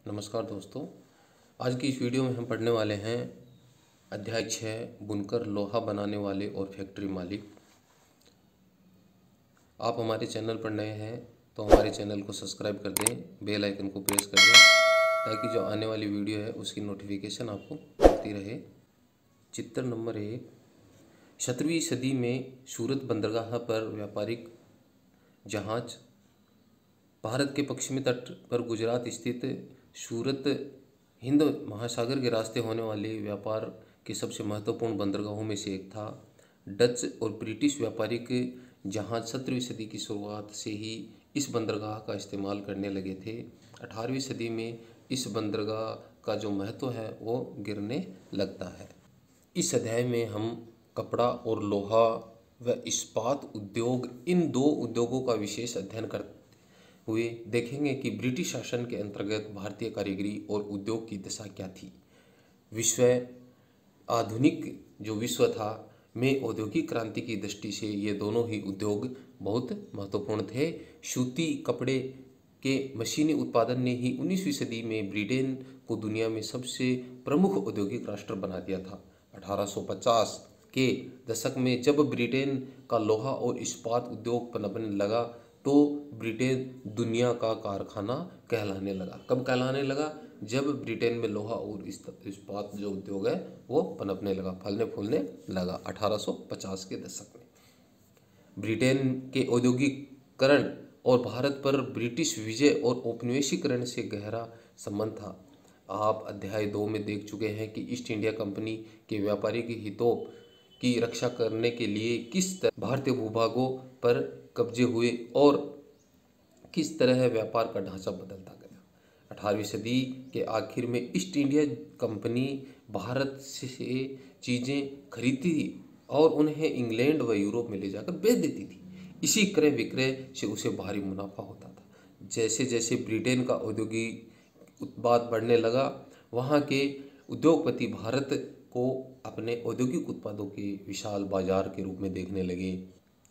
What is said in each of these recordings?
नमस्कार दोस्तों। आज की इस वीडियो में हम पढ़ने वाले हैं अध्याय 6 बुनकर, लोहा बनाने वाले और फैक्ट्री मालिक। आप हमारे चैनल पर नए हैं तो हमारे चैनल को सब्सक्राइब कर दें, बेल आइकन को प्रेस कर दें ताकि जो आने वाली वीडियो है उसकी नोटिफिकेशन आपको मिलती रहे। चित्र नंबर 1। 17वीं सदी में सूरत बंदरगाह पर व्यापारिक जहाज भारत के पश्चिमी तट पर गुजरात स्थित सूरत हिंद महासागर के रास्ते होने वाले व्यापार के सबसे महत्वपूर्ण बंदरगाहों में से एक था। डच और ब्रिटिश व्यापारिक जहाज 17वीं सदी की शुरुआत से ही इस बंदरगाह का इस्तेमाल करने लगे थे। 18वीं सदी में इस बंदरगाह का जो महत्व है वो गिरने लगता है। इस अध्याय में हम कपड़ा और लोहा व इस्पात उद्योग, इन दो उद्योगों का विशेष अध्ययन करते हुए देखेंगे कि ब्रिटिश शासन के अंतर्गत भारतीय कारीगरी और उद्योग की दशा क्या थी। आधुनिक जो विश्व था में औद्योगिक क्रांति की दृष्टि से ये दोनों ही उद्योग बहुत महत्वपूर्ण थे। सूती कपड़े के मशीनी उत्पादन ने ही 19वीं सदी में ब्रिटेन को दुनिया में सबसे प्रमुख औद्योगिक राष्ट्र बना दिया था। 1850 के दशक में जब ब्रिटेन का लोहा और इस्पात उद्योग पनपने लगा तो ब्रिटेन दुनिया का कारखाना कहलाने लगा। कब कहलाने लगा? जब ब्रिटेन में लोहा और इस्पात जो उद्योग है वो पनपने लगा, फलने फूलने लगा 1850 के दशक में। ब्रिटेन के औद्योगिकरण और भारत पर ब्रिटिश विजय और औपनिवेशीकरण से गहरा संबंध था। आप अध्याय 2 में देख चुके हैं कि ईस्ट इंडिया कंपनी के व्यापारिक हितों की रक्षा करने के लिए किस तरह भारतीय भूभागों पर कब्जे हुए और किस तरह व्यापार का ढांचा बदलता गया। 18वीं सदी के आखिर में ईस्ट इंडिया कंपनी भारत से चीज़ें खरीदती थी और उन्हें इंग्लैंड व यूरोप में ले जाकर बेच देती थी। इसी क्रय विक्रय से उसे भारी मुनाफा होता था। जैसे जैसे ब्रिटेन का औद्योगिक उत्पाद बढ़ने लगा, वहाँ के उद्योगपति भारत को अपने औद्योगिक उत्पादों के विशाल बाजार के रूप में देखने लगे।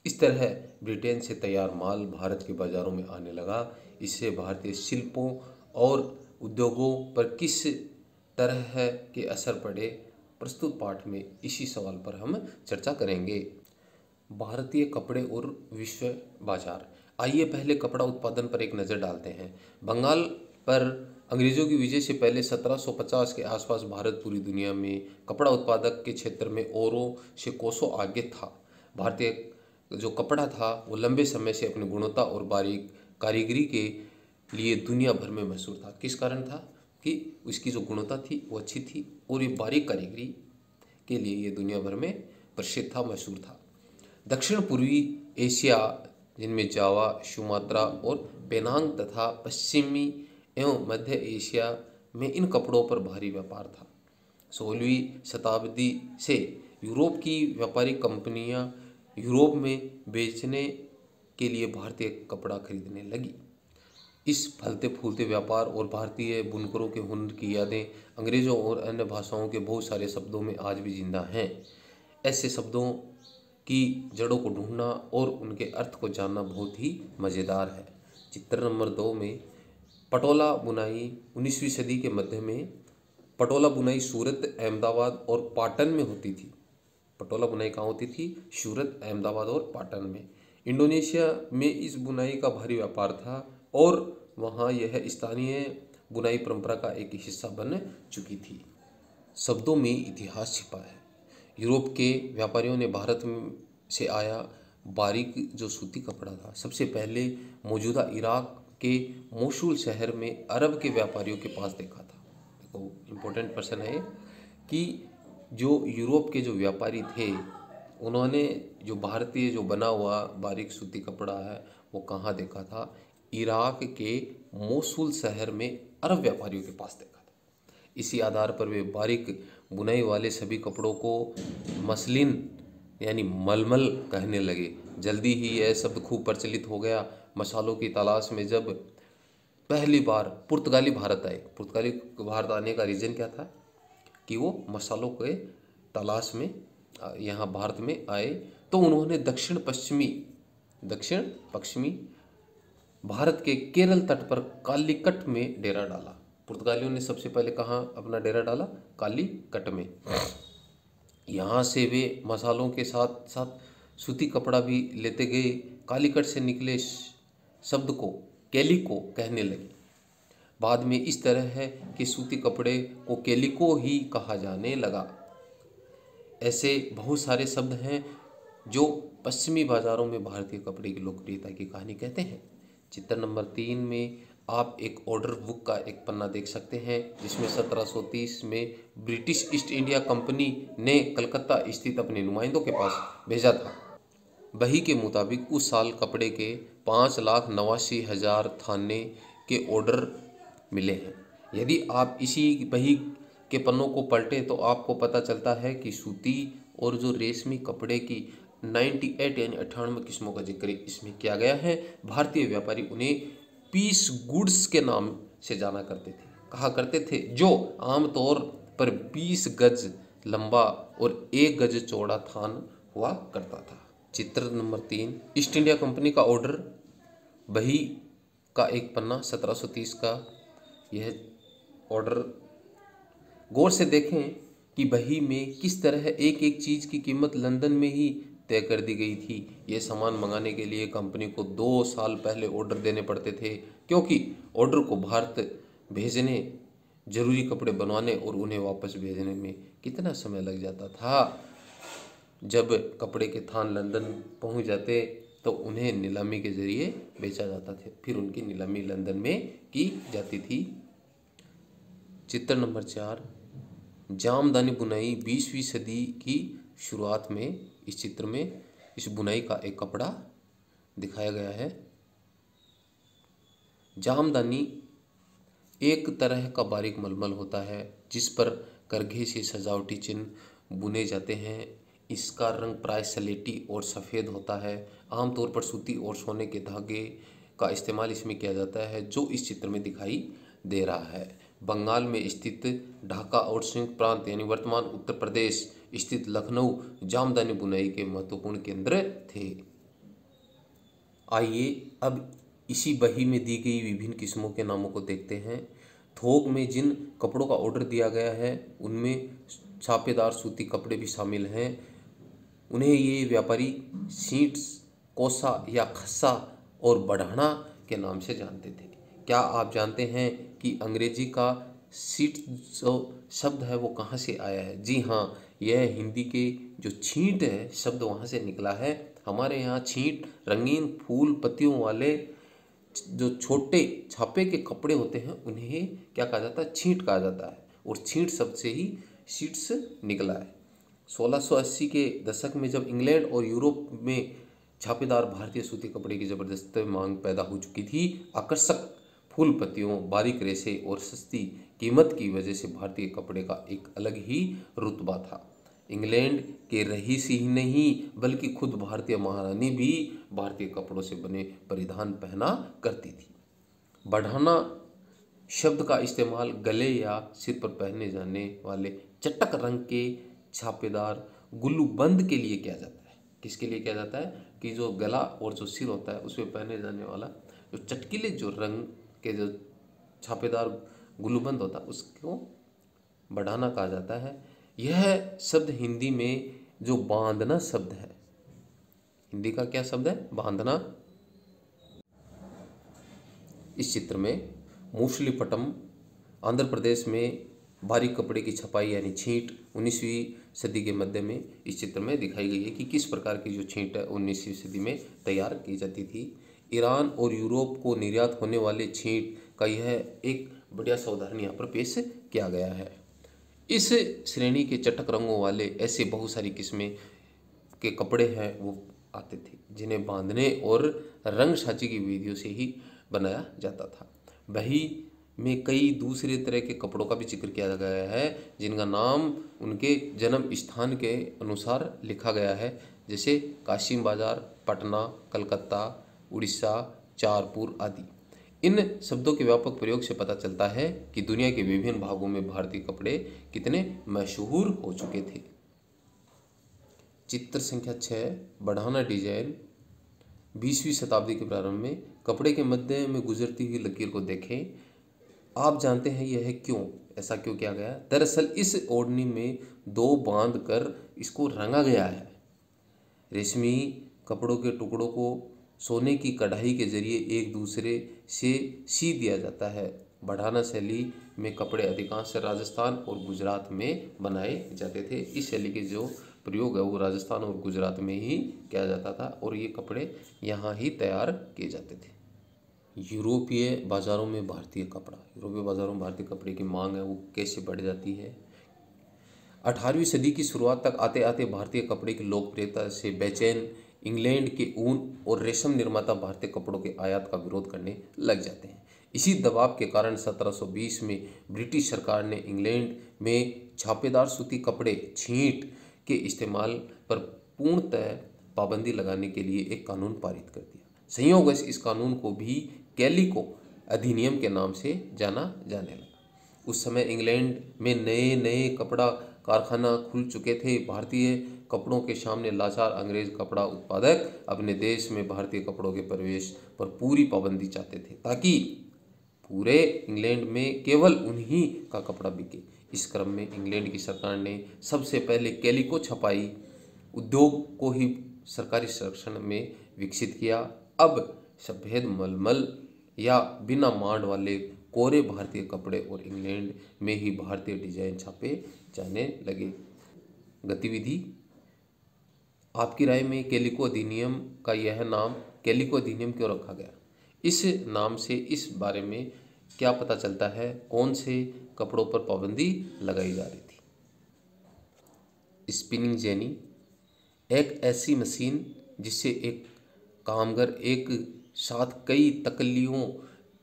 इस तरह ब्रिटेन से तैयार माल भारत के बाज़ारों में आने लगा। इससे भारतीय शिल्पों और उद्योगों पर किस तरह के असर पड़े, प्रस्तुत पाठ में इसी सवाल पर हम चर्चा करेंगे। भारतीय कपड़े और विश्व बाजार। आइए पहले कपड़ा उत्पादन पर एक नज़र डालते हैं। बंगाल पर अंग्रेज़ों की विजय से पहले 1750 के आसपास भारत पूरी दुनिया में कपड़ा उत्पादक के क्षेत्र में औरों से कोसों आगे था। भारतीय जो कपड़ा था वो लंबे समय से अपनी गुणवत्ता और बारीक कारीगरी के लिए दुनिया भर में मशहूर था। किस कारण था? कि उसकी जो गुणवत्ता थी वो अच्छी थी और ये बारीक कारीगरी के लिए ये दुनिया भर में प्रसिद्ध था, मशहूर था। दक्षिण पूर्वी एशिया, जिनमें जावा, सुमात्रा और पेनांग तथा पश्चिमी एवं मध्य एशिया में इन कपड़ों पर भारी व्यापार था। 16वीं शताब्दी से यूरोप की व्यापारिक कंपनियां यूरोप में बेचने के लिए भारतीय कपड़ा खरीदने लगी। इस फलते फूलते व्यापार और भारतीय बुनकरों के हुनर की यादें अंग्रेज़ों और अन्य भाषाओं के बहुत सारे शब्दों में आज भी जिंदा हैं। ऐसे शब्दों की जड़ों को ढूंढना और उनके अर्थ को जानना बहुत ही मज़ेदार है। चित्र नंबर 2 में पटोला बुनाई। 19वीं सदी के मध्य में पटोला बुनाई सूरत, अहमदाबाद और पाटन में होती थी। पटोला बुनाई कहाँ होती थी? सूरत, अहमदाबाद और पाटन में। इंडोनेशिया में इस बुनाई का भारी व्यापार था और वहाँ यह स्थानीय बुनाई परंपरा का एक हिस्सा बन चुकी थी। शब्दों में इतिहास छिपा है। यूरोप के व्यापारियों ने भारत से आया बारीक जो सूती कपड़ा था सबसे पहले मौजूदा इराक के मोसुल शहर में अरब के व्यापारियों के पास देखा था। देखो, इम्पोर्टेंट पर्सन है कि जो यूरोप के जो व्यापारी थे उन्होंने जो भारतीय जो बना हुआ बारीक सूती कपड़ा है वो कहाँ देखा था? इराक के मोसुल शहर में अरब व्यापारियों के पास देखा था। इसी आधार पर वे बारीक बुनाई वाले सभी कपड़ों को मसलिन यानी मलमल कहने लगे। जल्दी ही यह शब्द खूब प्रचलित हो गया। मसालों की तलाश में जब पहली बार पुर्तगाली भारत आए, पुर्तगाली भारत आने का रीज़न क्या था? कि वो मसालों के तलाश में यहाँ भारत में आए तो उन्होंने दक्षिण पश्चिमी भारत के केरल तट पर कालीकट में डेरा डाला। पुर्तगालियों ने सबसे पहले कहाँ अपना डेरा डाला? कालीकट में। यहाँ से वे मसालों के साथ साथ सूती कपड़ा भी लेते गए। कालीकट से निकले शब्द को कैलिको कहने लगे। बाद में इस तरह है कि सूती कपड़े को कैलिको ही कहा जाने लगा। ऐसे बहुत सारे शब्द हैं जो पश्चिमी बाजारों में भारतीय कपड़े की लोकप्रियता की कहानी कहते हैं। चित्र नंबर 3 में आप एक ऑर्डर बुक का एक पन्ना देख सकते हैं, जिसमें 1730 में ब्रिटिश ईस्ट इंडिया कंपनी ने कलकत्ता स्थित अपने नुमाइंदों के पास भेजा था। बही के मुताबिक उस साल कपड़े के 5,89,000 थाने के ऑर्डर मिले हैं। यदि आप इसी बही के पन्नों को पलटें तो आपको पता चलता है कि सूती और जो रेशमी कपड़े की 98 यानी 98 किस्मों का जिक्र इसमें किया गया है। भारतीय व्यापारी उन्हें पीस गुड्स के नाम से जाना करते थे, कहा करते थे, जो आमतौर पर 20 गज लंबा और 1 गज चौड़ा थान हुआ करता था। चित्र नंबर 3 ईस्ट इंडिया कंपनी का ऑर्डर बही का एक पन्ना 1730 का यह ऑर्डर। गौर से देखें कि बही में किस तरह एक एक चीज़ की कीमत लंदन में ही तय कर दी गई थी। ये सामान मंगाने के लिए कंपनी को 2 साल पहले ऑर्डर देने पड़ते थे, क्योंकि ऑर्डर को भारत भेजने, जरूरी कपड़े बनवाने और उन्हें वापस भेजने में कितना समय लग जाता था। जब कपड़े के थान लंदन पहुंच जाते तो उन्हें नीलामी के जरिए बेचा जाता था, फिर उनकी नीलामी लंदन में की जाती थी। चित्र नंबर 4 जामदानी बुनाई 20वीं सदी की शुरुआत में। इस चित्र में इस बुनाई का एक कपड़ा दिखाया गया है। जामदानी एक तरह का बारीक मलमल होता है जिस पर करघे से सजावटी चिन्ह बुने जाते हैं। इसका रंग प्राय सलेटी और सफ़ेद होता है। आमतौर पर सूती और सोने के धागे का इस्तेमाल इसमें किया जाता है, जो इस चित्र में दिखाई दे रहा है। बंगाल में स्थित ढाका और संयुक्त प्रांत यानी वर्तमान उत्तर प्रदेश स्थित लखनऊ जामदानी बुनाई के महत्वपूर्ण केंद्र थे। आइए अब इसी बही में दी गई विभिन्न किस्मों के नामों को देखते हैं। थोक में जिन कपड़ों का ऑर्डर दिया गया है उनमें छापेदार सूती कपड़े भी शामिल हैं। उन्हें ये व्यापारी सीट्स, कोसा या खस्सा और बढ़ाना के नाम से जानते थे। क्या आप जानते हैं कि अंग्रेजी का सीट जो शब्द है वो कहाँ से आया है? जी हाँ, यह हिंदी के जो छींट है शब्द वहाँ से निकला है। हमारे यहाँ छींट रंगीन फूल पत्तियों वाले जो छोटे छापे के कपड़े होते हैं उन्हें क्या कहा जाता है? छींट कहा जाता है, और छींट शब्द से ही सीट्स निकला है। 1680 के दशक में जब इंग्लैंड और यूरोप में छापेदार भारतीय सूती कपड़े की जबरदस्त मांग पैदा हो चुकी थी, आकर्षक फूल पत्तियों, बारीक रेशे और सस्ती कीमत की वजह से भारतीय कपड़े का एक अलग ही रुतबा था। इंग्लैंड के रईस ही नहीं बल्कि खुद भारतीय महारानी भी भारतीय कपड़ों से बने परिधान पहना करती थी। बढ़ाना शब्द का इस्तेमाल गले या सिर पर पहने जाने वाले चटक रंग के छापेदार गुल्लूबंद के लिए किया जाता है। किसके लिए किया जाता है? कि जो गला और जो सिर होता है उसमें पहने जाने वाला जो चटकीले जो रंग के जो छापेदार गुल्लूबंद होता है उसको बढ़ाना कहा जाता है। यह शब्द हिंदी में जो बांधना शब्द है, हिंदी का क्या शब्द है? बांधना। इस चित्र में मूसलीपट्टम आंध्र प्रदेश में बारीक कपड़े की छपाई यानी छींट 19वीं सदी के मध्य में इस चित्र में दिखाई गई है कि किस प्रकार की जो छींट है 19वीं सदी में तैयार की जाती थी। ईरान और यूरोप को निर्यात होने वाले छींट का यह एक बढ़िया सा उदाहरण यहाँ पर पेश किया गया है। इस श्रेणी के चटक रंगों वाले ऐसे बहुत सारी किस्में के कपड़े हैं वो आते थे, जिन्हें बांधने और रंग साजी की विधियों से ही बनाया जाता था। वही में कई दूसरे तरह के कपड़ों का भी जिक्र किया गया है जिनका नाम उनके जन्म स्थान के अनुसार लिखा गया है, जैसे कासिम बाजार, पटना, कलकत्ता, उड़ीसा, चारपुर आदि। इन शब्दों के व्यापक प्रयोग से पता चलता है कि दुनिया के विभिन्न भागों में भारतीय कपड़े कितने मशहूर हो चुके थे। चित्र संख्या 6 बढ़ाना डिजाइन। 20वीं शताब्दी के प्रारंभ में कपड़े के मध्य में गुजरती हुई लकीर को देखें। आप जानते हैं यह क्यों, ऐसा क्यों किया गया? दरअसल इस ओढ़नी में दो बांध कर इसको रंगा गया है। रेशमी कपड़ों के टुकड़ों को सोने की कढ़ाई के जरिए एक दूसरे से सी दिया जाता है। बढ़ाना शैली में कपड़े अधिकांश राजस्थान और गुजरात में बनाए जाते थे। इस शैली के जो प्रयोग है वो राजस्थान और गुजरात में ही किया जाता था और ये कपड़े यहाँ ही तैयार किए जाते थे। यूरोपीय बाज़ारों में भारतीय कपड़ा, यूरोपीय बाज़ारों में भारतीय कपड़े की मांग है वो कैसे बढ़ जाती है? 18वीं सदी की शुरुआत तक आते आते भारतीय कपड़े की लोकप्रियता से बेचैन इंग्लैंड के ऊन और रेशम निर्माता भारतीय कपड़ों के आयात का विरोध करने लग जाते हैं। इसी दबाव के कारण 1720 में ब्रिटिश सरकार ने इंग्लैंड में छापेदार सूती कपड़े छींट के इस्तेमाल पर पूर्णतः पाबंदी लगाने के लिए एक कानून पारित कर दिया। संयोगवश इस कानून को भी कैलिको अधिनियम के नाम से जाना जाने लगा। उस समय इंग्लैंड में नए नए कपड़ा कारखाना खुल चुके थे। भारतीय कपड़ों के सामने लाचार अंग्रेज कपड़ा उत्पादक अपने देश में भारतीय कपड़ों के प्रवेश पर पूरी पाबंदी चाहते थे ताकि पूरे इंग्लैंड में केवल उन्हीं का कपड़ा बिके। इस क्रम में इंग्लैंड की सरकार ने सबसे पहले कैलिको छपाई उद्योग को ही सरकारी संरक्षण में विकसित किया। अब सफेद मलमल या बिना मांड वाले कोरे भारतीय कपड़े और इंग्लैंड में ही भारतीय डिजाइन छापे जाने लगे। गतिविधि, आपकी राय में कैलिको अधिनियम का यह नाम कैलिको अधिनियम क्यों रखा गया? इस नाम से इस बारे में क्या पता चलता है? कौन से कपड़ों पर पाबंदी लगाई जा रही थी? स्पिनिंग जेनी एक ऐसी मशीन जिससे एक कामगर एक साथ कई तकलियों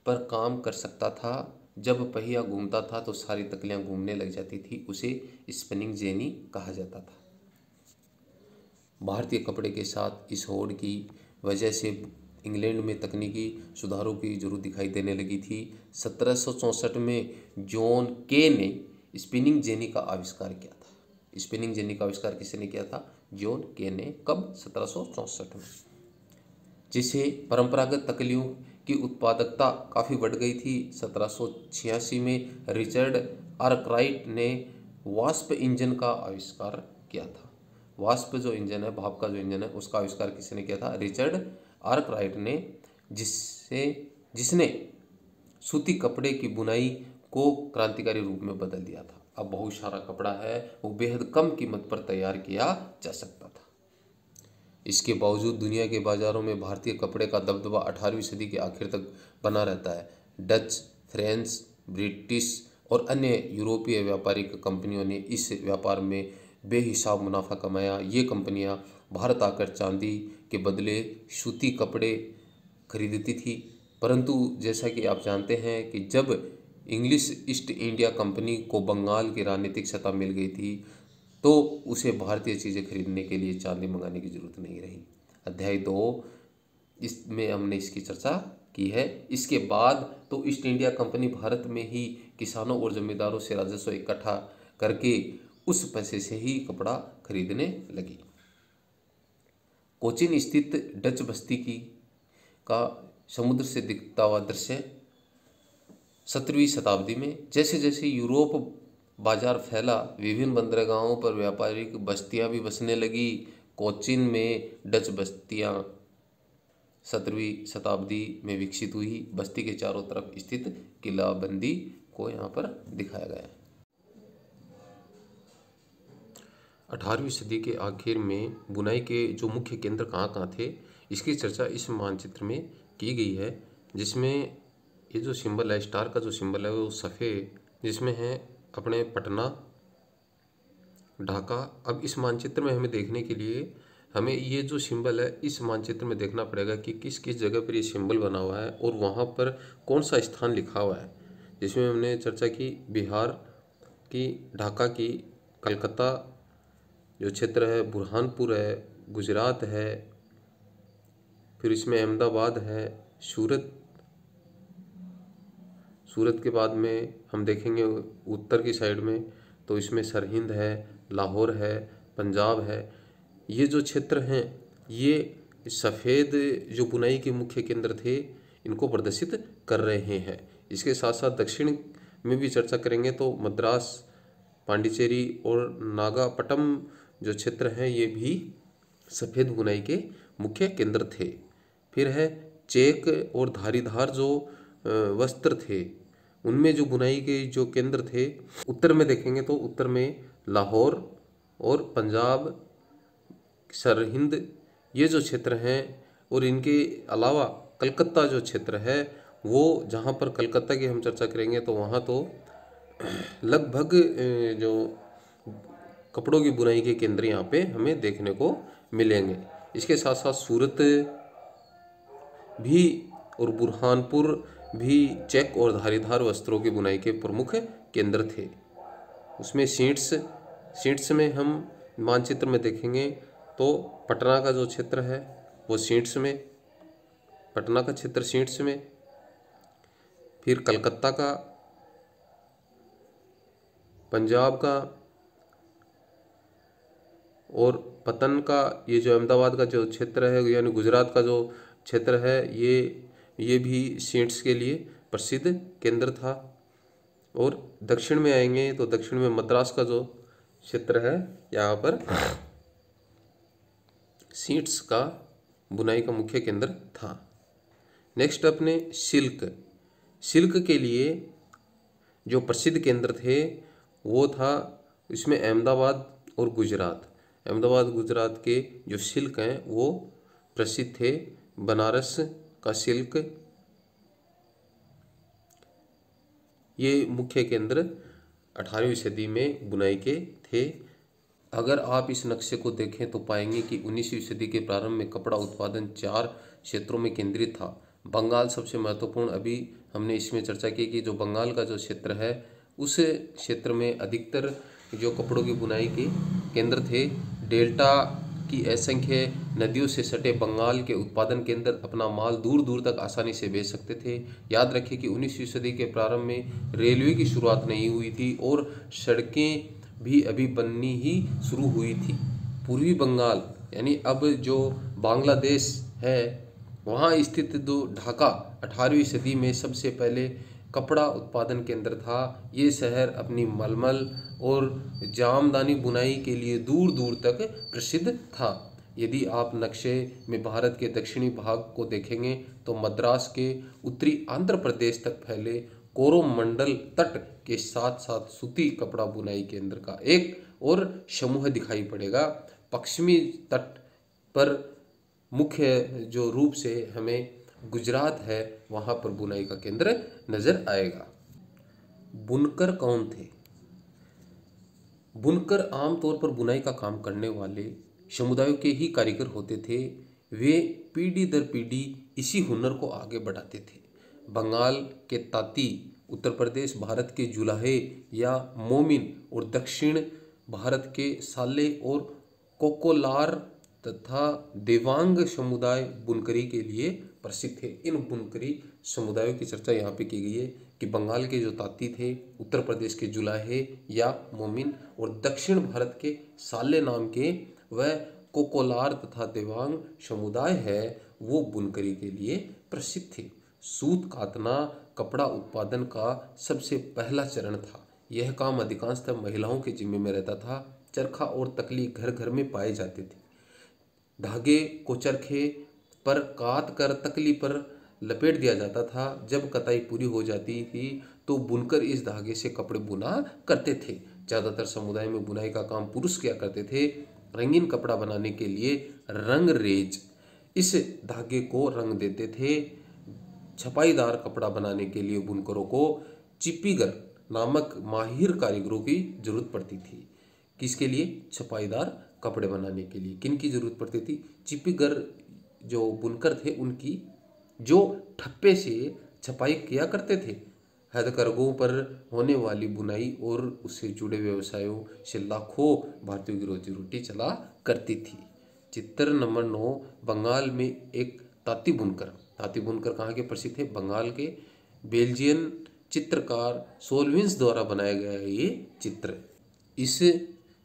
पर काम कर सकता था। जब पहिया घूमता था तो सारी तकलियां घूमने लग जाती थी, उसे स्पिनिंग जेनी कहा जाता था। भारतीय कपड़े के साथ इस होड़ की वजह से इंग्लैंड में तकनीकी सुधारों की जरूरत दिखाई देने लगी थी। 1764 में जॉन के ने स्पिनिंग जेनी का आविष्कार किया था। स्पिनिंग जेनी का आविष्कार किसने किया था? जॉन के ने। कब? 1764 में। जिससे परंपरागत तकलियों की उत्पादकता काफ़ी बढ़ गई थी। 1786 में रिचर्ड आर्कराइट ने वास्प इंजन का आविष्कार किया था। वास्प जो इंजन है, भाप का जो इंजन है, उसका आविष्कार किसने किया था? रिचर्ड आर्कराइट ने, जिसने सूती कपड़े की बुनाई को क्रांतिकारी रूप में बदल दिया था। अब बहुत सारा कपड़ा है वो बेहद कम कीमत पर तैयार किया जा सकता था। इसके बावजूद दुनिया के बाज़ारों में भारतीय कपड़े का दबदबा 18वीं सदी के आखिर तक बना रहता है। डच, फ्रेंच, ब्रिटिश और अन्य यूरोपीय व्यापारिक कंपनियों ने इस व्यापार में बेहिसाब मुनाफा कमाया। ये कंपनियां भारत आकर चांदी के बदले सूती कपड़े खरीदती थी, परंतु जैसा कि आप जानते हैं कि जब इंग्लिश ईस्ट इंडिया कंपनी को बंगाल की राजनीतिक सत्ता मिल गई थी तो उसे भारतीय चीज़ें खरीदने के लिए चांदी मंगाने की जरूरत नहीं रही। अध्याय 2 इसमें हमने इसकी चर्चा की है। इसके बाद तो ईस्ट इंडिया कंपनी भारत में ही किसानों और जमींदारों से राजस्व इकट्ठा करके उस पैसे से ही कपड़ा खरीदने लगी। कोचीन स्थित डच बस्ती का समुद्र से दिखता हुआ दृश्य 17वीं शताब्दी में जैसे जैसे यूरोप बाजार फैला, विभिन्न बंदरगाहों पर व्यापारिक बस्तियां भी बसने लगी। कोचीन में डच बस्तियां 17वीं शताब्दी में विकसित हुई। बस्ती के चारों तरफ स्थित किलाबंदी को यहाँ पर दिखाया गया है। 18वीं सदी के आखिर में बुनाई के जो मुख्य केंद्र कहाँ कहाँ थे, इसकी चर्चा इस मानचित्र में की गई है, जिसमें ये जो सिंबल है, स्टार का जो सिंबल है वो सफ़ेद, जिसमें है अपने पटना, ढाका। अब इस मानचित्र में हमें देखने के लिए हमें ये जो सिंबल है इस मानचित्र में देखना पड़ेगा कि किस किस जगह पर ये सिंबल बना हुआ है और वहाँ पर कौन सा स्थान लिखा हुआ है। जिसमें हमने चर्चा की बिहार की, ढाका की, कलकत्ता जो क्षेत्र है, बुरहानपुर है, गुजरात है, फिर इसमें अहमदाबाद है, सूरत के बाद में हम देखेंगे उत्तर की साइड में तो इसमें सरहिंद है, लाहौर है, पंजाब है। ये जो क्षेत्र हैं ये सफ़ेद जो बुनाई के मुख्य केंद्र थे इनको प्रदर्शित कर रहे हैं। इसके साथ साथ दक्षिण में भी चर्चा करेंगे तो मद्रास, पांडिचेरी और नागापट्टनम जो क्षेत्र हैं ये भी सफ़ेद बुनाई के मुख्य केंद्र थे। फिर है चेक और धारीदार जो वस्त्र थे उनमें जो बुनाई के जो केंद्र थे, उत्तर में देखेंगे तो उत्तर में लाहौर और पंजाब, सरहिंद ये जो क्षेत्र हैं, और इनके अलावा कलकत्ता जो क्षेत्र है वो, जहाँ पर कलकत्ता की हम चर्चा करेंगे तो वहाँ तो लगभग जो कपड़ों की बुनाई के केंद्र यहाँ पे हमें देखने को मिलेंगे। इसके साथ साथ सूरत भी और बुरहानपुर भी चेक और धारीदार वस्त्रों की बुनाई के प्रमुख केंद्र थे। उसमें शीट्स में हम मानचित्र में देखेंगे तो पटना का जो क्षेत्र है वो शीट्स में, पटना का क्षेत्र शीट्स में, फिर कलकत्ता का, पंजाब का और पतन का, ये जो अहमदाबाद का जो क्षेत्र है यानी गुजरात का जो क्षेत्र है ये भी शीट्स के लिए प्रसिद्ध केंद्र था। और दक्षिण में आएंगे तो दक्षिण में मद्रास का जो क्षेत्र है यहाँ पर शीट्स का बुनाई का मुख्य केंद्र था। नेक्स्ट अपने सिल्क के लिए जो प्रसिद्ध केंद्र थे वो था, इसमें अहमदाबाद और गुजरात, अहमदाबाद गुजरात के जो सिल्क हैं वो प्रसिद्ध थे। बनारस का सिल्क, ये मुख्य केंद्र 18वीं सदी में बुनाई के थे। अगर आप इस नक्शे को देखें तो पाएंगे कि 19वीं सदी के प्रारंभ में कपड़ा उत्पादन 4 क्षेत्रों में केंद्रित था। बंगाल सबसे महत्वपूर्ण, अभी हमने इसमें चर्चा की कि जो बंगाल का जो क्षेत्र है उस क्षेत्र में अधिकतर जो कपड़ों की बुनाई के केंद्र थे। डेल्टा की असंख्य नदियों से सटे बंगाल के उत्पादन केंद्र अपना माल दूर दूर तक आसानी से भेज सकते थे। याद रखें कि 19वीं सदी के प्रारंभ में रेलवे की शुरुआत नहीं हुई थी और सड़कें भी अभी बननी ही शुरू हुई थी। पूर्वी बंगाल यानी अब जो बांग्लादेश है वहाँ स्थित दो ढाका 18वीं सदी में सबसे पहले कपड़ा उत्पादन केंद्र था। ये शहर अपनी मलमल और जामदानी बुनाई के लिए दूर दूर तक प्रसिद्ध था। यदि आप नक्शे में भारत के दक्षिणी भाग को देखेंगे तो मद्रास के उत्तरी आंध्र प्रदेश तक फैले कोरोमंडल तट के साथ साथ सूती कपड़ा बुनाई केंद्र का एक और समूह दिखाई पड़ेगा। पश्चिमी तट पर मुख्य जो रूप से हमें गुजरात है वहाँ पर बुनाई का केंद्र नजर आएगा। बुनकर कौन थे? बुनकर आमतौर पर बुनाई का काम करने वाले समुदायों के ही कारीगर होते थे। वे पीढ़ी दर पीढ़ी इसी हुनर को आगे बढ़ाते थे। बंगाल के ताती, उत्तर प्रदेश भारत के जुलाहे या मोमिन और दक्षिण भारत के साले और कोकोलार तथा देवांग समुदाय बुनकरी के लिए प्रसिद्ध थे। इन बुनकरी समुदायों की चर्चा यहाँ पे की गई है कि बंगाल के जो ताती थे, उत्तर प्रदेश के जुलाहे या मोमिन और दक्षिण भारत के साले नाम के वह कोकोलार तथा देवांग समुदाय है वो बुनकरी के लिए प्रसिद्ध थे। सूत कातना कपड़ा उत्पादन का सबसे पहला चरण था। यह काम अधिकांशतः महिलाओं के जिम्मे में रहता था। चरखा और तकली घर घर में पाए जाते थे। धागे को चरखे पर काट कर तकली पर लपेट दिया जाता था। जब कताई पूरी हो जाती थी तो बुनकर इस धागे से कपड़े बुना करते थे। ज़्यादातर समुदाय में बुनाई का काम पुरुष किया करते थे। रंगीन कपड़ा बनाने के लिए रंगरेज इस धागे को रंग देते थे। छपाईदार कपड़ा बनाने के लिए बुनकरों को चिप्पीगर नामक माहिर कारीगरों की जरूरत पड़ती थी। किसके लिए? छपाईदार कपड़े बनाने के लिए। किन की जरूरत पड़ती थी? चिप्पीगर जो बुनकर थे उनकी, जो ठप्पे से छपाई किया करते थे। हथकरघों पर होने वाली बुनाई और उससे जुड़े व्यवसायों से लाखों भारतीयों की रोजी रोटी चला करती थी। चित्र नंबर 9, बंगाल में एक ताती बुनकर। ताती बुनकर कहाँ के प्रसिद्ध थे? बंगाल के। बेल्जियन चित्रकार सोलविंस द्वारा बनाया गया है ये चित्र। इस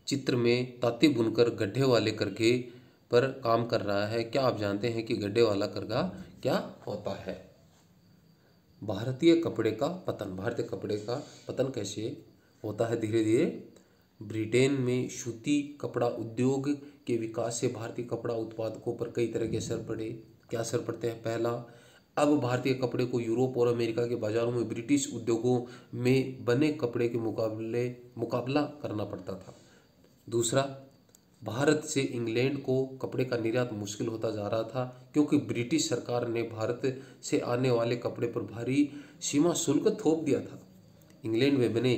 चित्र में ताती बुनकर गड्ढे वाले करघे पर काम कर रहा है। क्या आप जानते हैं कि गड्ढे वाला करघा क्या होता है? भारतीय कपड़े का पतन। भारतीय कपड़े का पतन कैसे होता है? धीरे धीरे ब्रिटेन में सूती कपड़ा उद्योग के विकास से भारतीय कपड़ा उत्पादकों पर कई तरह के असर पड़े। क्या असर पड़ते हैं? पहला, अब भारतीय कपड़े को यूरोप और अमेरिका के बाजारों में ब्रिटिश उद्योगों में बने कपड़े के मुकाबला करना पड़ता था। दूसरा, भारत से इंग्लैंड को कपड़े का निर्यात मुश्किल होता जा रहा था, क्योंकि ब्रिटिश सरकार ने भारत से आने वाले कपड़े पर भारी सीमा शुल्क थोप दिया था। इंग्लैंड में बने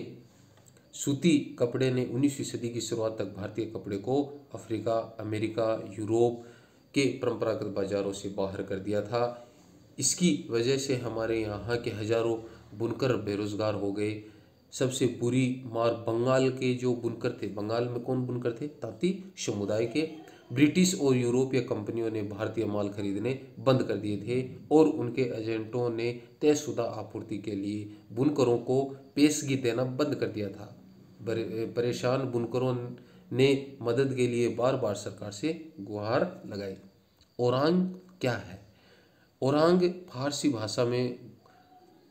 सूती कपड़े ने 19वीं सदी की शुरुआत तक भारतीय कपड़े को अफ्रीका, अमेरिका, यूरोप के परंपरागत बाजारों से बाहर कर दिया था। इसकी वजह से हमारे यहाँ के हजारों बुनकर बेरोजगार हो गए। सबसे बुरी मार बंगाल के जो बुनकर थे, बंगाल में कौन बुनकर थे? ताती समुदाय के। ब्रिटिश और यूरोपीय कंपनियों ने भारतीय माल खरीदने बंद कर दिए थे और उनके एजेंटों ने तयशुदा आपूर्ति के लिए बुनकरों को पेशगी देना बंद कर दिया था। परेशान बुनकरों ने मदद के लिए बार बार सरकार से गुहार लगाई। ओरांग क्या है? ओरांग फारसी भाषा में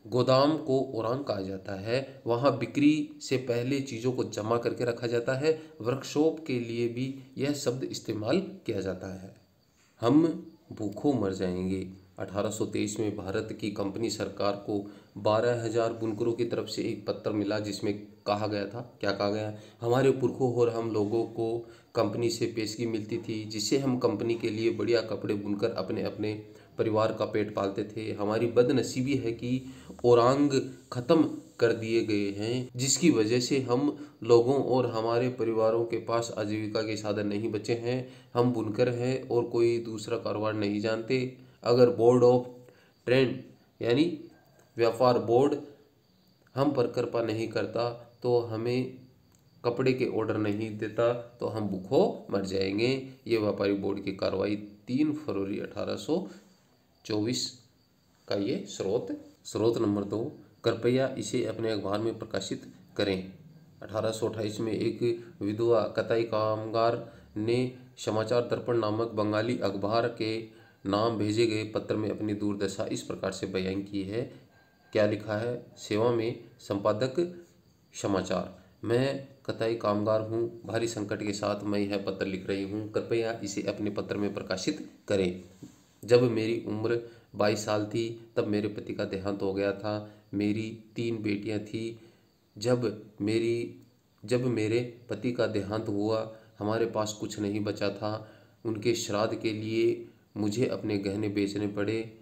गोदाम को ओरांग कहा जाता है। वहाँ बिक्री से पहले चीज़ों को जमा करके रखा जाता है। वर्कशॉप के लिए भी यह शब्द इस्तेमाल किया जाता है। हम भूखों मर जाएंगे। 1823 में भारत की कंपनी सरकार को 12,000 बुनकरों की तरफ से एक पत्र मिला, जिसमें कहा गया था, क्या कहा गया? हमारे पुरखों और हम लोगों को कंपनी से पेशगी मिलती थी, जिससे हम कंपनी के लिए बढ़िया कपड़े बुनकर अपने अपने परिवार का पेट पालते थे। हमारी बदनसीबी है कि ओरांग खत्म कर दिए गए हैं, जिसकी वजह से हम लोगों और हमारे परिवारों के पास आजीविका के साधन नहीं बचे हैं। हम बुनकर हैं और कोई दूसरा कारोबार नहीं जानते। अगर बोर्ड ऑफ ट्रेड यानी व्यापार बोर्ड हम पर कृपा नहीं करता, तो हमें कपड़े के ऑर्डर नहीं देता, तो हम भूखों मर जाएंगे। ये व्यापारी बोर्ड की कार्रवाई 3 फरवरी 1824 का ये स्रोत नंबर 2। कृपया इसे अपने अखबार में प्रकाशित करें। 1828 में एक विधवा कताई कामगार ने समाचार दर्पण नामक बंगाली अखबार के नाम भेजे गए पत्र में अपनी दुर्दशा इस प्रकार से बयान की है। क्या लिखा है? सेवा में संपादक समाचार। मैं कताई कामगार हूँ। भारी संकट के साथ मैं यह पत्र लिख रही हूँ। कृपया इसे अपने पत्र में प्रकाशित करें। जब मेरी उम्र 22 साल थी, तब मेरे पति का देहांत हो गया था। मेरी 3 बेटियाँ थीं। जब मेरे पति का देहांत हुआ, हमारे पास कुछ नहीं बचा था। उनके श्राद्ध के लिए मुझे अपने गहने बेचने पड़े।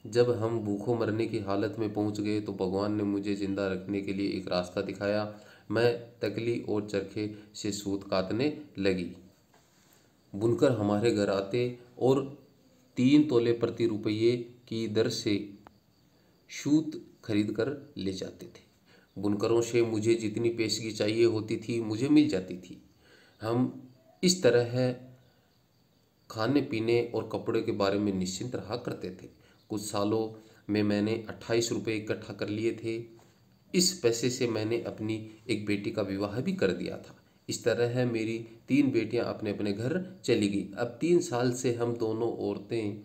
जब हम भूखों मरने की हालत में पहुंच गए, तो भगवान ने मुझे जिंदा रखने के लिए एक रास्ता दिखाया। मैं तकली और चरखे से सूत काटने लगी। बुनकर हमारे घर आते और 3 तोले प्रति रुपये की दर से सूत खरीद कर ले जाते थे। बुनकरों से मुझे जितनी पेशगी चाहिए होती थी, मुझे मिल जाती थी। हम इस तरह खाने पीने और कपड़े के बारे में निश्चिंत रहा करते थे। कुछ सालों में मैंने 28 रुपये इकट्ठा कर लिए थे। इस पैसे से मैंने अपनी एक बेटी का विवाह भी कर दिया था। इस तरह मेरी 3 बेटियां अपने अपने घर चली गई। अब 3 साल से हम दोनों औरतें,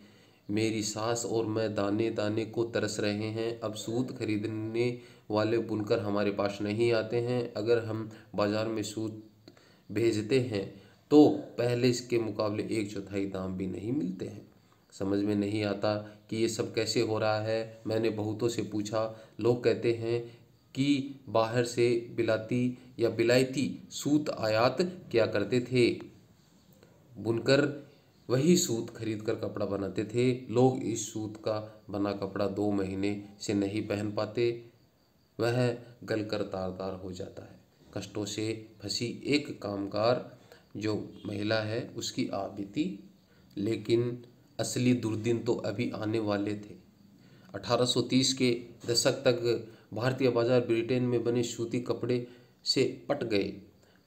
मेरी सास और मैं, दाने दाने को तरस रहे हैं। अब सूत खरीदने वाले बुनकर हमारे पास नहीं आते हैं। अगर हम बाजार में सूत भेजते हैं, तो पहले इसके मुकाबले 1/4 दाम भी नहीं मिलते हैं। समझ में नहीं आता कि ये सब कैसे हो रहा है। मैंने बहुतों से पूछा। लोग कहते हैं कि बाहर से बिलायती सूत आयात किया करते थे। बुनकर वही सूत खरीदकर कपड़ा बनाते थे। लोग इस सूत का बना कपड़ा 2 महीने से नहीं पहन पाते। वह गलकर तार-तार हो जाता है। कष्टों से फंसी एक कामगार जो महिला है, उसकी आ बीती, लेकिन असली दुर्दिन तो अभी आने वाले थे। 1830 के दशक तक भारतीय बाजार ब्रिटेन में बने सूती कपड़े से पट गए।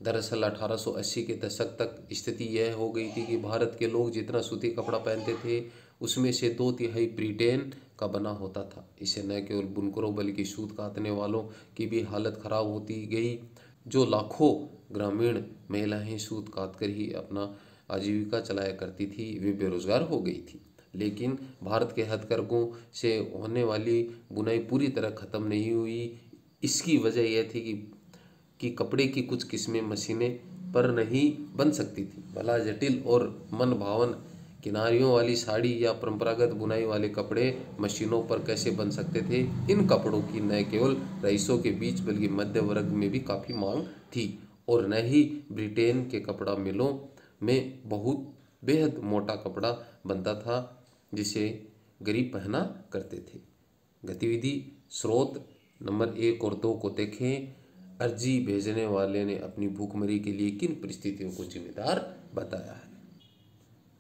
दरअसल 1880 के दशक तक स्थिति यह हो गई थी कि भारत के लोग जितना सूती कपड़ा पहनते थे, उसमें से 2/3 ब्रिटेन का बना होता था। इससे न केवल बुनकरों बल्कि सूत काटने वालों की भी हालत खराब होती गई। जो लाखों ग्रामीण महिलाएं सूत काटकर ही अपना आजीविका चलाया करती थी, वे बेरोजगार हो गई थी। लेकिन भारत के हथकरघों से होने वाली बुनाई पूरी तरह खत्म नहीं हुई। इसकी वजह यह थी कि कपड़े की कुछ किस्में मशीनें पर नहीं बन सकती थी। भला जटिल और मन भावन किनारियों वाली साड़ी या परंपरागत बुनाई वाले कपड़े मशीनों पर कैसे बन सकते थे। इन कपड़ों की न केवल रईसों के बीच बल्कि मध्य वर्ग में भी काफ़ी मांग थी, और न ही ब्रिटेन के कपड़ा मिलों में बहुत बेहद मोटा कपड़ा बनता था जिसे गरीब पहना करते थे। गतिविधि स्रोत नंबर 1 और 2 को देखें। अर्जी भेजने वाले ने अपनी भूखमरी के लिए किन परिस्थितियों को जिम्मेदार बताया है।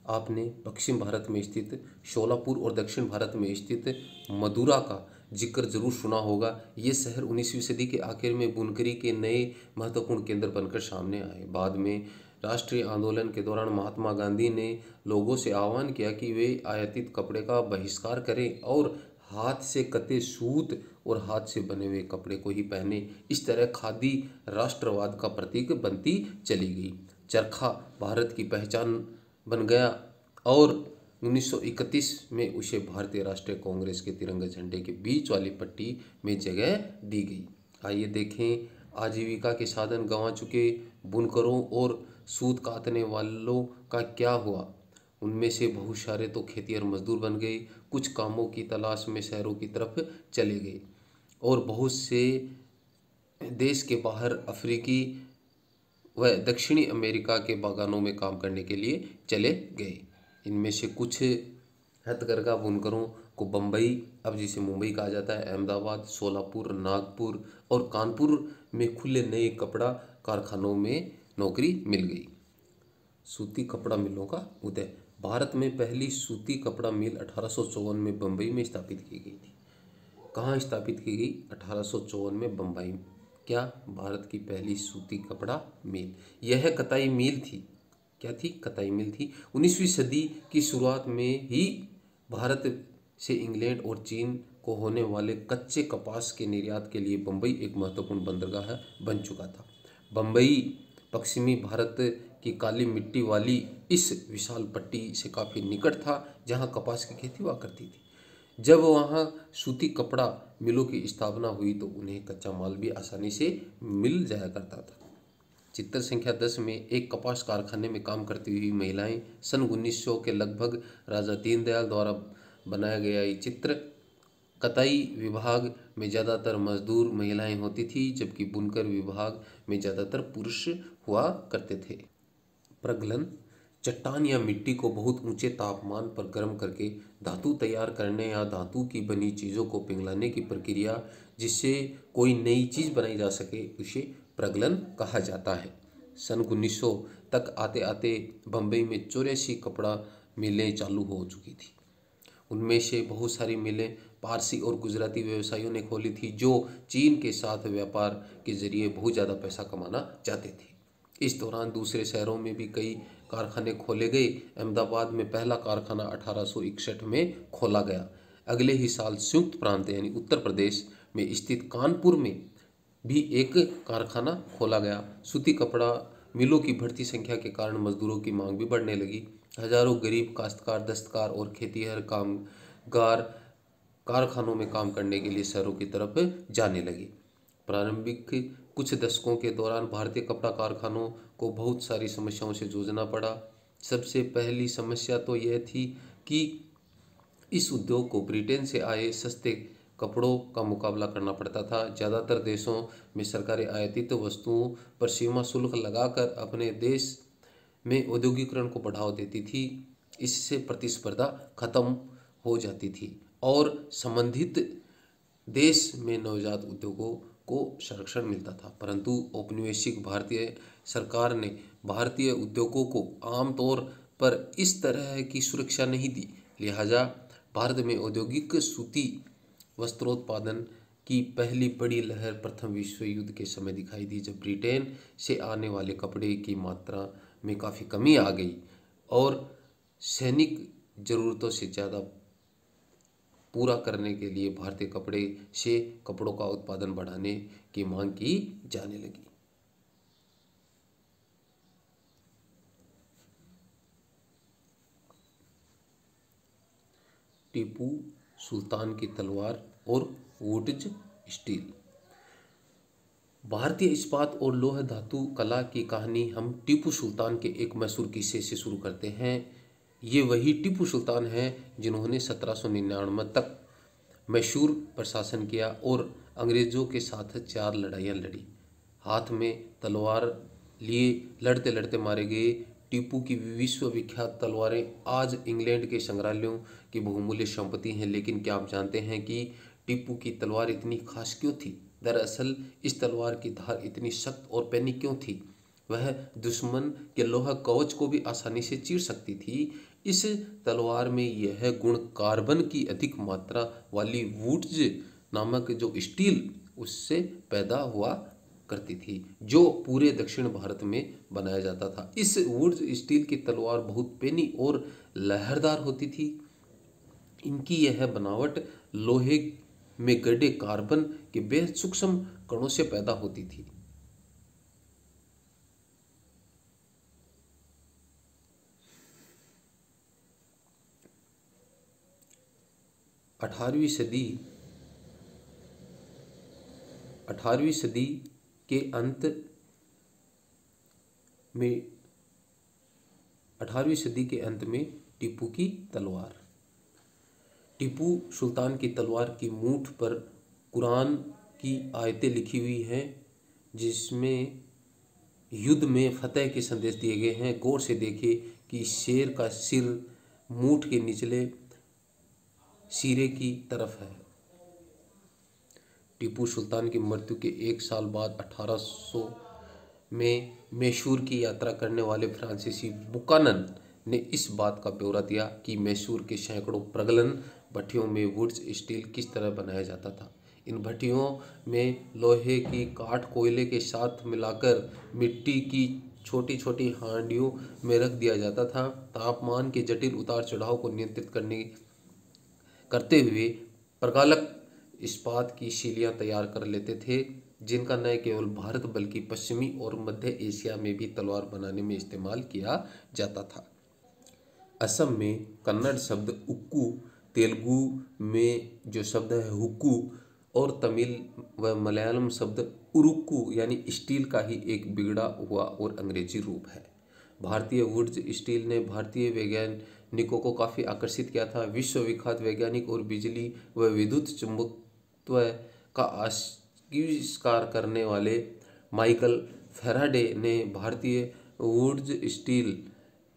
आपने पश्चिम भारत में स्थित शोलापुर और दक्षिण भारत में स्थित मदुरा का जिक्र जरूर सुना होगा। ये शहर 19वीं सदी के आखिर में बुनकरी के नए महत्वपूर्ण केंद्र बनकर सामने आए। बाद में राष्ट्रीय आंदोलन के दौरान महात्मा गांधी ने लोगों से आह्वान किया कि वे आयातित कपड़े का बहिष्कार करें और हाथ से कते सूत और हाथ से बने हुए कपड़े को ही पहने। इस तरह खादी राष्ट्रवाद का प्रतीक बनती चली गई। चरखा भारत की पहचान बन गया और 1931 में उसे भारतीय राष्ट्रीय कांग्रेस के तिरंगे झंडे के बीच वाली पट्टी में जगह दी गई। आइए देखें आजीविका के साधन गंवा चुके बुनकरों और सूत काटने वालों का क्या हुआ। उनमें से बहुत सारे तो खेतिहर मजदूर बन गए, कुछ कामों की तलाश में शहरों की तरफ चले गए और बहुत से देश के बाहर अफ्रीकी व दक्षिणी अमेरिका के बागानों में काम करने के लिए चले गए। इनमें से कुछ हथकरघा बुनकरों को बम्बई, अब जिसे मुंबई कहा जाता है, अहमदाबाद, सोलापुर, नागपुर और कानपुर में खुले नए कपड़ा कारखानों में नौकरी मिल गई। सूती कपड़ा मिलों का उदय। भारत में पहली सूती कपड़ा मिल 1854 में बम्बई में स्थापित की गई थी। कहाँ स्थापित की गई? 1854 में बम्बई। क्या? भारत की पहली सूती कपड़ा मिल। यह कताई मिल थी। क्या थी? कताई मिल थी। 19वीं सदी की शुरुआत में ही भारत से इंग्लैंड और चीन को होने वाले कच्चे कपास के निर्यात के लिए बम्बई एक महत्वपूर्ण बंदरगाह बन चुका था। बम्बई पश्चिमी भारत की काली मिट्टी वाली इस विशाल पट्टी से काफ़ी निकट था जहां कपास की खेती हुआ करती थी। जब वहां सूती कपड़ा मिलों की स्थापना हुई तो उन्हें कच्चा माल भी आसानी से मिल जाया करता था। चित्र संख्या 10 में एक कपास कारखाने में काम करती हुई महिलाएं। सन 1900 के लगभग राजा दीनदयाल द्वारा बनाया गया ये चित्र। कताई विभाग में ज़्यादातर मजदूर महिलाएं होती थी जबकि बुनकर विभाग में ज़्यादातर पुरुष हुआ करते थे। प्रगलन चट्टान या मिट्टी को बहुत ऊंचे तापमान पर गर्म करके धातु तैयार करने या धातु की बनी चीज़ों को पिघलाने की प्रक्रिया जिससे कोई नई चीज़ बनाई जा सके उसे प्रगलन कहा जाता है। सन 1900 तक आते आते बम्बई में 84 कपड़ा मिलें चालू हो चुकी थी। उनमें से बहुत सारी मिलें पारसी और गुजराती व्यवसायियों ने खोली थी जो चीन के साथ व्यापार के जरिए बहुत ज़्यादा पैसा कमाना चाहते थे। इस दौरान दूसरे शहरों में भी कई कारखाने खोले गए। अहमदाबाद में पहला कारखाना 1861 में खोला गया। अगले ही साल संयुक्त प्रांत यानी उत्तर प्रदेश में स्थित कानपुर में भी एक कारखाना खोला गया। सूती कपड़ा मिलों की बढ़ती संख्या के कारण मजदूरों की मांग भी बढ़ने लगी। हजारों गरीब काश्तकार, दस्तकार और खेतीहर कामगार कारखानों में काम करने के लिए शहरों की तरफ जाने लगे। प्रारंभिक कुछ दशकों के दौरान भारतीय कपड़ा कारखानों को बहुत सारी समस्याओं से जूझना पड़ा। सबसे पहली समस्या तो यह थी कि इस उद्योग को ब्रिटेन से आए सस्ते कपड़ों का मुकाबला करना पड़ता था। ज़्यादातर देशों में सरकारें आयातित वस्तुओं पर सीमा शुल्क लगाकर अपने देश में औद्योगिकरण को बढ़ावा देती थी। इससे प्रतिस्पर्धा खत्म हो जाती थी और संबंधित देश में नवजात उद्योगों को संरक्षण मिलता था। परंतु औपनिवेशिक भारतीय सरकार ने भारतीय उद्योगों को आमतौर पर इस तरह की सुरक्षा नहीं दी। लिहाजा भारत में औद्योगिक सूती वस्त्रोत्पादन की पहली बड़ी लहर प्रथम विश्व युद्ध के समय दिखाई दी जब ब्रिटेन से आने वाले कपड़े की मात्रा में काफ़ी कमी आ गई और सैनिक ज़रूरतों से ज़्यादा पूरा करने के लिए भारतीय कपड़े से कपड़ों का उत्पादन बढ़ाने की मांग की जाने लगी। टीपू सुल्तान की तलवार और वुड्स स्टील। भारतीय इस्पात और लोह धातु कला की कहानी हम टीपू सुल्तान के एक मशहूर किस्से से शुरू करते हैं। ये वही टीपू सुल्तान हैं जिन्होंने 1799 तक मैसूर प्रशासन किया और अंग्रेज़ों के साथ 4 लड़ाइयाँ लड़ी। हाथ में तलवार लिए लड़ते लड़ते मारे गए टीपू की विश्व विख्यात तलवारें आज इंग्लैंड के संग्रहालयों की बहुमूल्य संपत्ति हैं। लेकिन क्या आप जानते हैं कि टीपू की तलवार इतनी खास क्यों थी? दरअसल इस तलवार की धार इतनी सख्त और पैनी क्यों थी? वह दुश्मन के लोहा कवच को भी आसानी से चीर सकती थी। इस तलवार में यह गुण कार्बन की अधिक मात्रा वाली वुड्स नामक जो स्टील उससे पैदा हुआ करती थी, जो पूरे दक्षिण भारत में बनाया जाता था। इस वुड्स स्टील की तलवार बहुत पैनी और लहरदार होती थी। इनकी यह बनावट लोहे में गढ़े कार्बन के बेहद सूक्ष्म कणों से पैदा होती थी। 18वीं सदी के अंत में 18वीं सदी के अंत में टीपू की तलवार। टीपू सुल्तान की तलवार की मूठ पर कुरान की आयतें लिखी हुई हैं, जिसमें युद्ध में फतेह के संदेश दिए गए हैं। गौर से देखिए कि शेर का सिर मूठ के निचले सिरे की तरफ है। टीपू सुल्तान की मृत्यु के 1 साल बाद 1800 में मैसूर की यात्रा करने वाले फ्रांसीसी बुकानन ने इस बात का ब्यौरा दिया कि मैसूर के सैकड़ों प्रगलन भट्टियों में वुड्स स्टील किस तरह बनाया जाता था। इन भट्टियों में लोहे की काठ कोयले के साथ मिलाकर मिट्टी की छोटी छोटी हांडियों में रख दिया जाता था। तापमान के जटिल उतार चढ़ाव को नियंत्रित करते हुए प्रगालक इस्पात की शीलियाँ तैयार कर लेते थे, जिनका न केवल भारत बल्कि पश्चिमी और मध्य एशिया में भी तलवार बनाने में इस्तेमाल किया जाता था। असम में कन्नड़ शब्द उक्कू, तेलुगु में जो शब्द है हुक्कू और तमिल व मलयालम शब्द उरुक्कू यानी स्टील का ही एक बिगड़ा हुआ और अंग्रेजी रूप है। भारतीय वुड्स स्टील ने भारतीय वैज्ञानिकों को काफ़ी आकर्षित किया था। विश्व विख्यात वैज्ञानिक और बिजली व विद्युत चुंबकत्व का आविष्कार करने वाले माइकल फैराडे ने भारतीय वुड्स स्टील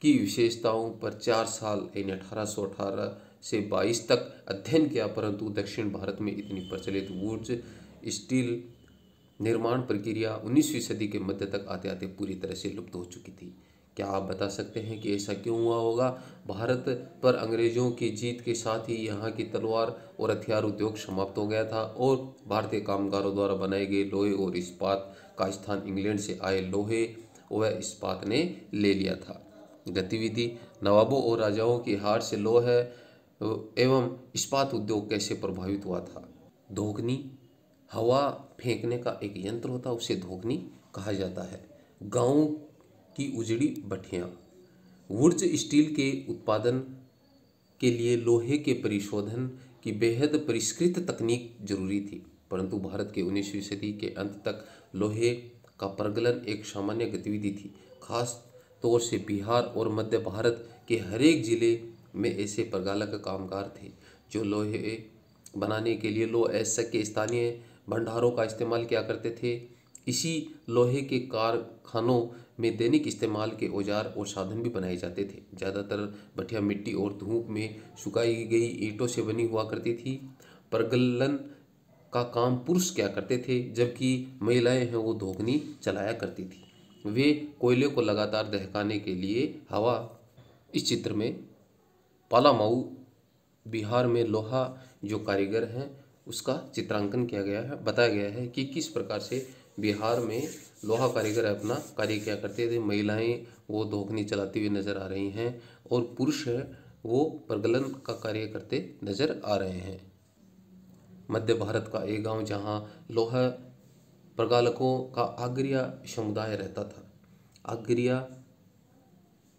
की विशेषताओं पर 4 साल यानी 1818 से 22 तक अध्ययन किया, परंतु दक्षिण भारत में इतनी प्रचलित वुड्स स्टील निर्माण प्रक्रिया 19वीं सदी के मध्य तक आते आते पूरी तरह से लुप्त हो चुकी थी। क्या आप बता सकते हैं कि ऐसा क्यों हुआ होगा? भारत पर अंग्रेजों की जीत के साथ ही यहाँ की तलवार और हथियार उद्योग समाप्त हो गया था और भारतीय कामगारों द्वारा बनाए गए लोहे और इस्पात का स्थान इंग्लैंड से आए लोहे व इस्पात ने ले लिया था। गतिविधि नवाबों और राजाओं की हार से लोहे एवं इस्पात उद्योग कैसे प्रभावित हुआ था? धोकनी हवा फेंकने का एक यंत्र होता है, उसे धोकनी कहा जाता है। गांव की उजड़ी भट्टियाँ। वुड्स स्टील के उत्पादन के लिए लोहे के परिशोधन की बेहद परिष्कृत तकनीक जरूरी थी, परंतु भारत के 19वीं सदी के अंत तक लोहे का प्रगलन एक सामान्य गतिविधि थी। खास तौर से बिहार और मध्य भारत के हरेक जिले में ऐसे प्रगालक कामगार थे जो लोहे बनाने के लिए लोह अयस्क के स्थानीय भंडारों का इस्तेमाल किया करते थे। इसी लोहे के कारखानों में दैनिक इस्तेमाल के औजार और साधन भी बनाए जाते थे। ज़्यादातर भट्टियाँ मिट्टी और धूप में सुखाई गई ईंटों से बनी हुआ करती थी। प्रगलन का काम पुरुष क्या करते थे, जबकि महिलाएं हैं वो धोकनी चलाया करती थी। वे कोयले को लगातार दहकाने के लिए हवा। इस चित्र में पालामाऊ बिहार में लोहा जो कारीगर हैं उसका चित्रांकन किया गया है। बताया गया है कि किस प्रकार से बिहार में लोहा कारीगर अपना कार्य किया करते थे। महिलाएं वो धोकनी चलाती हुई नजर आ रही हैं और पुरुष है वो प्रगलन का कार्य करते नजर आ रहे हैं। मध्य भारत का एक गांव जहां लोहा प्रगालकों का आगरिया समुदाय रहता था। आगरिया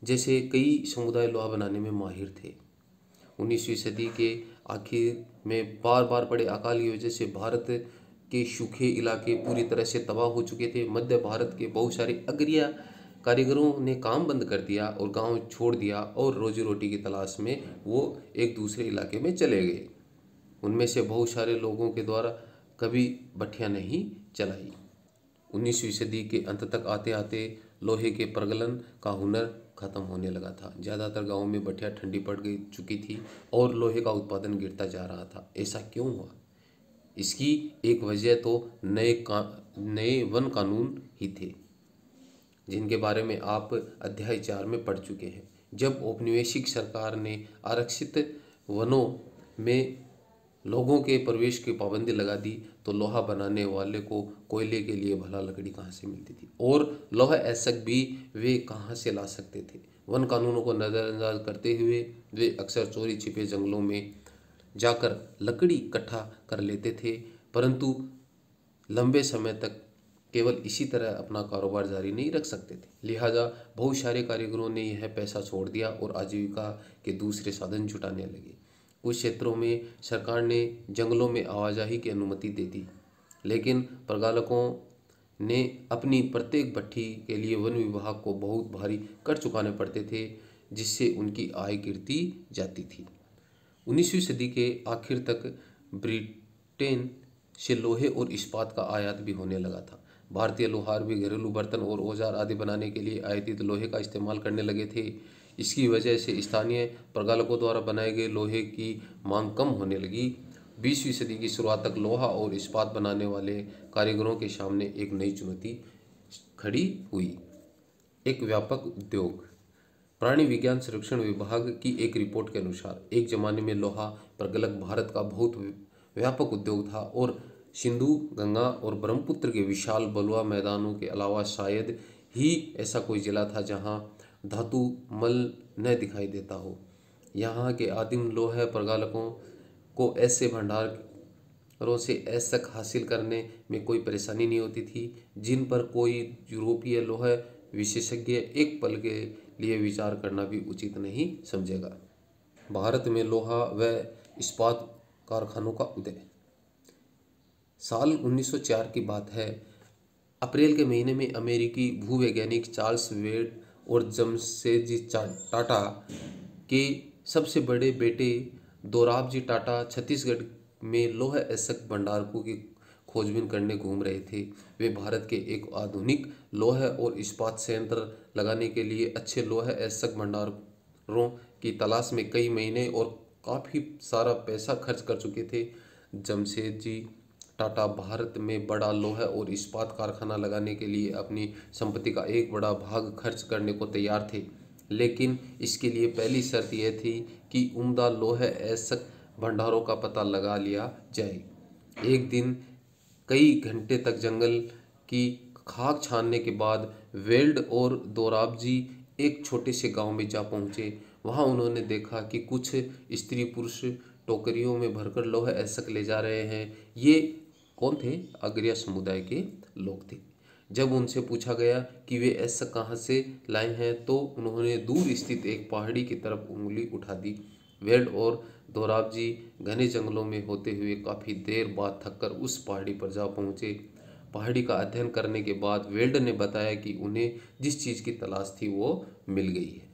जैसे कई समुदाय लोहा बनाने में माहिर थे। 19वीं सदी के आखिर में बार बार पड़े अकाल की वजह से भारत के सूखे इलाके पूरी तरह से तबाह हो चुके थे। मध्य भारत के बहुत सारे अग्रिया कारीगरों ने काम बंद कर दिया और गांव छोड़ दिया और रोजी रोटी की तलाश में वो एक दूसरे इलाके में चले गए। उनमें से बहुत सारे लोगों के द्वारा कभी भट्टियां नहीं चलाई। 19वीं सदी के अंत तक आते आते लोहे के प्रगलन का हुनर खत्म होने लगा था। ज़्यादातर गांवों में भट्टियां ठंडी पड़ गई चुकी थी और लोहे का उत्पादन गिरता जा रहा था। ऐसा क्यों हुआ? इसकी एक वजह तो नए वन कानून ही थे, जिनके बारे में आप अध्याय 4 में पढ़ चुके हैं। जब औपनिवेशिक सरकार ने आरक्षित वनों में लोगों के प्रवेश की पाबंदी लगा दी तो लोहा बनाने वाले को कोयले के लिए भला लकड़ी कहाँ से मिलती थी और लोहा ऐसक भी वे कहाँ से ला सकते थे। वन कानूनों को नज़रअंदाज करते हुए वे अक्सर चोरी छिपे जंगलों में जाकर लकड़ी इकट्ठा कर लेते थे, परंतु लंबे समय तक केवल इसी तरह अपना कारोबार जारी नहीं रख सकते थे। लिहाजा बहुत सारे कारीगरों ने यह पैसा छोड़ दिया और आजीविका के दूसरे साधन जुटाने लगे। कुछ क्षेत्रों में सरकार ने जंगलों में आवाजाही की अनुमति दे दी, लेकिन प्रगलकों ने अपनी प्रत्येक भट्टी के लिए वन विभाग को बहुत भारी कर चुकाने पड़ते थे, जिससे उनकी आय गिरती जाती थी। 19वीं सदी के आखिर तक ब्रिटेन से लोहे और इस्पात का आयात भी होने लगा था। भारतीय लोहार भी घरेलू बर्तन और औजार आदि बनाने के लिए आयातित लोहे का इस्तेमाल करने लगे थे। इसकी वजह से स्थानीय प्रगलकों द्वारा बनाए गए लोहे की मांग कम होने लगी। 20वीं सदी की शुरुआत तक लोहा और इस्पात बनाने वाले कारीगरों के सामने एक नई चुनौती खड़ी हुई, एक व्यापक उद्योग। प्राणी विज्ञान सर्वेक्षण विभाग की एक रिपोर्ट के अनुसार एक जमाने में लोहा प्रगलक भारत का बहुत व्यापक उद्योग था और सिंधु, गंगा और ब्रह्मपुत्र के विशाल बलुआ मैदानों के अलावा शायद ही ऐसा कोई जिला था जहां धातु मल न दिखाई देता हो। यहाँ के आदिम लोहा प्रगलकों को ऐसे भंडारों से ऐसक हासिल करने में कोई परेशानी नहीं होती थी जिन पर कोई यूरोपीय लोहा विशेषज्ञ एक पल के लिए विचार करना भी उचित नहीं समझेगा। भारत में लोहा व इस्पात कारखानों का उदय साल 1904 की बात है। अप्रैल के महीने में अमेरिकी भूवैज्ञानिक चार्ल्स वेड और जमशेदजी टाटा के सबसे बड़े बेटे दोराबजी टाटा छत्तीसगढ़ में लौह ऐसक भंडारकों की खोजबीन करने घूम रहे थे। वे भारत के एक आधुनिक लौह और इस्पात संयंत्र लगाने के लिए अच्छे लौह ऐसक भंडारों की तलाश में कई महीने और काफ़ी सारा पैसा खर्च कर चुके थे। जमशेदजी टाटा भारत में बड़ा लोहा और इस्पात कारखाना लगाने के लिए अपनी संपत्ति का एक बड़ा भाग खर्च करने को तैयार थे, लेकिन इसके लिए पहली शर्त यह थी कि उम्दा लोहा ऐसक भंडारों का पता लगा लिया जाए। एक दिन कई घंटे तक जंगल की खाक छानने के बाद वेल्ड और दोराबजी एक छोटे से गांव में जा पहुंचे। वहां उन्होंने देखा कि कुछ स्त्री पुरुष टोकरियों में भरकर लोहा ऐसक ले जा रहे हैं। ये कौन थे? आर्य समुदाय के लोग थे। जब उनसे पूछा गया कि वे ऐसक कहाँ से लाए हैं तो उन्होंने दूर स्थित एक पहाड़ी की तरफ उंगली उठा दी। वेल्ड और दोराबजी घने जंगलों में होते हुए काफ़ी देर बाद थककर उस पहाड़ी पर जा पहुँचे। पहाड़ी का अध्ययन करने के बाद वेल्ड ने बताया कि उन्हें जिस चीज़ की तलाश थी वो मिल गई है।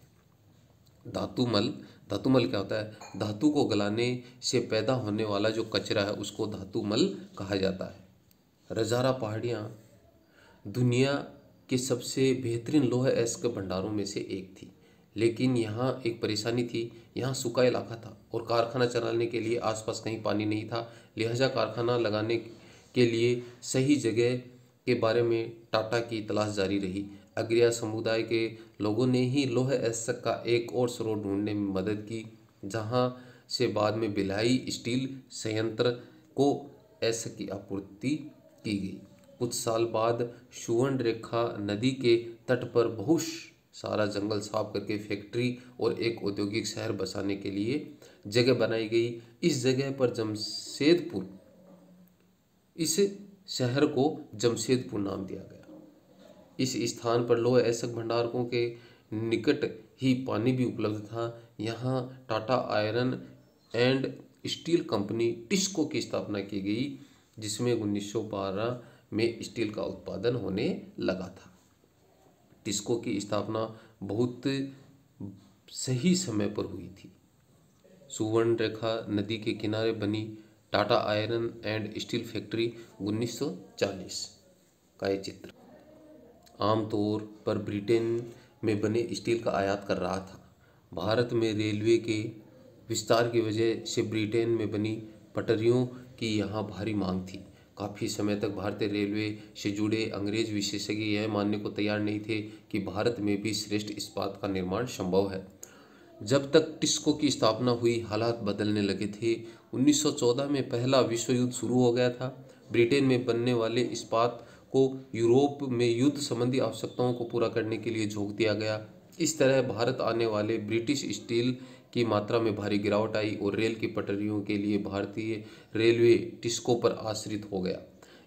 धातुमल। धातुमल क्या होता है? धातु को गलाने से पैदा होने वाला जो कचरा है उसको धातुमल कहा जाता है। रजारा पहाड़ियाँ दुनिया के सबसे बेहतरीन लोहा ऐसक भंडारों में से एक थी, लेकिन यहाँ एक परेशानी थी। यहाँ सूखा इलाका था और कारखाना चलाने के लिए आसपास कहीं पानी नहीं था। लिहाजा कारखाना लगाने के लिए सही जगह के बारे में टाटा की तलाश जारी रही। आर्य समुदाय के लोगों ने ही लौह ऐसक का एक और स्रोत ढूंढने में मदद की, जहां से बाद में भिलाई स्टील संयंत्र को ऐसक की आपूर्ति की गई। कुछ साल बाद सुवर्ण रेखा नदी के तट पर बहुत सारा जंगल साफ करके फैक्ट्री और एक औद्योगिक शहर बसाने के लिए जगह बनाई गई। इस जगह पर जमशेदपुर, इस शहर को जमशेदपुर नाम दिया गया। इस स्थान पर लौह ऐसक भंडारकों के निकट ही पानी भी उपलब्ध था। यहाँ Tata iron and steel company TISCO की स्थापना की गई, जिसमें 1912 में स्टील का उत्पादन होने लगा था। टिस्को की स्थापना बहुत सही समय पर हुई थी। सुवर्ण रेखा नदी के किनारे बनी Tata iron and steel factory 1940 का ये चित्र। आमतौर पर ब्रिटेन में बने स्टील का आयात कर रहा था। भारत में रेलवे के विस्तार की वजह से ब्रिटेन में बनी पटरियों की यहाँ भारी मांग थी। काफ़ी समय तक भारतीय रेलवे से जुड़े अंग्रेज विशेषज्ञ यह मानने को तैयार नहीं थे कि भारत में भी श्रेष्ठ इस्पात का निर्माण संभव है। जब तक टिस्को की स्थापना हुई, हालात बदलने लगे थे। 1914 में पहला विश्व युद्ध शुरू हो गया था। ब्रिटेन में बनने वाले इस्पात को यूरोप में युद्ध संबंधी आवश्यकताओं को पूरा करने के लिए झोंक दिया गया। इस तरह भारत आने वाले ब्रिटिश स्टील की मात्रा में भारी गिरावट आई और रेल की पटरियों के लिए भारतीय रेलवे टिस्को पर आश्रित हो गया।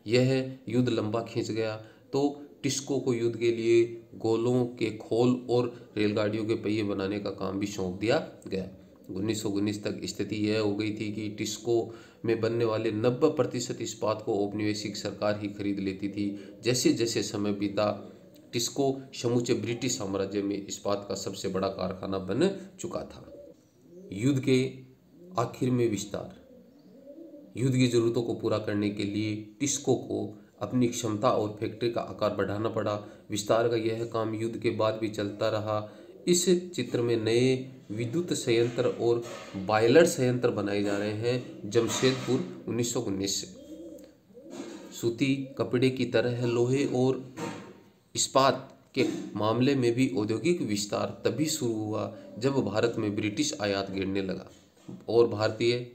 यह युद्ध लंबा खिंच गया तो टिस्को को युद्ध के लिए गोलों के खोल और रेलगाड़ियों के पहिए बनाने का काम भी सौंप दिया गया। 1919 तक स्थिति यह हो गई थी कि टिस्को में बनने वाले 90% इस्पात को औपनिवेशिक सरकार ही खरीद लेती थी। जैसे जैसे समय बीता, टिस्को समूचे ब्रिटिश साम्राज्य में इस्पात का सबसे बड़ा कारखाना बन चुका था। युद्ध के आखिर में विस्तार। युद्ध की जरूरतों को पूरा करने के लिए टिस्को को अपनी क्षमता और फैक्ट्री का आकार बढ़ाना पड़ा। विस्तार का यह काम युद्ध के बाद भी चलता रहा। इस चित्र में नए विद्युत संयंत्र और बॉयलर संयंत्र बनाए जा रहे हैं। जमशेदपुर 1919 सूती कपड़े की तरह लोहे और इस्पात के मामले में भी औद्योगिक विस्तार तभी शुरू हुआ जब भारत में ब्रिटिश आयात गिरने लगा और भारतीय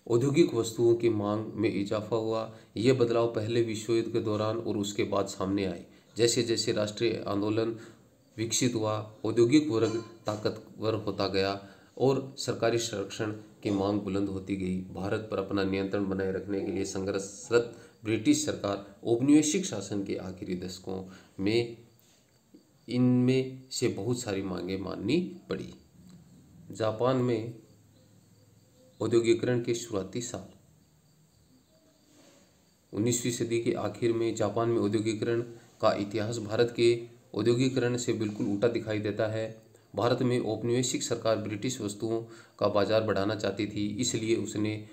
औद्योगिक वस्तुओं की मांग में इजाफा हुआ। यह बदलाव पहले विश्व युद्ध के दौरान और उसके बाद सामने आए। जैसे जैसे राष्ट्रीय आंदोलन विकसित हुआ, औद्योगिक वर्ग ताकतवर होता गया और सरकारी संरक्षण की मांग बुलंद होती गई। भारत पर अपना नियंत्रण बनाए रखने के लिए संघर्षरत ब्रिटिश सरकार औपनिवेशिक शासन के आखिरी दशकों में इनमें से बहुत सारी मांगें माननी पड़ी। जापान में औद्योगिकरण के शुरुआती साल। 19वीं सदी के आखिर में जापान में औद्योगिकरण का इतिहास भारत के औद्योगिकरण से बिल्कुल उल्टा दिखाई देता है। भारत में औपनिवेशिक सरकार ब्रिटिश वस्तुओं का बाजार बढ़ाना चाहती थी, इसलिए उसने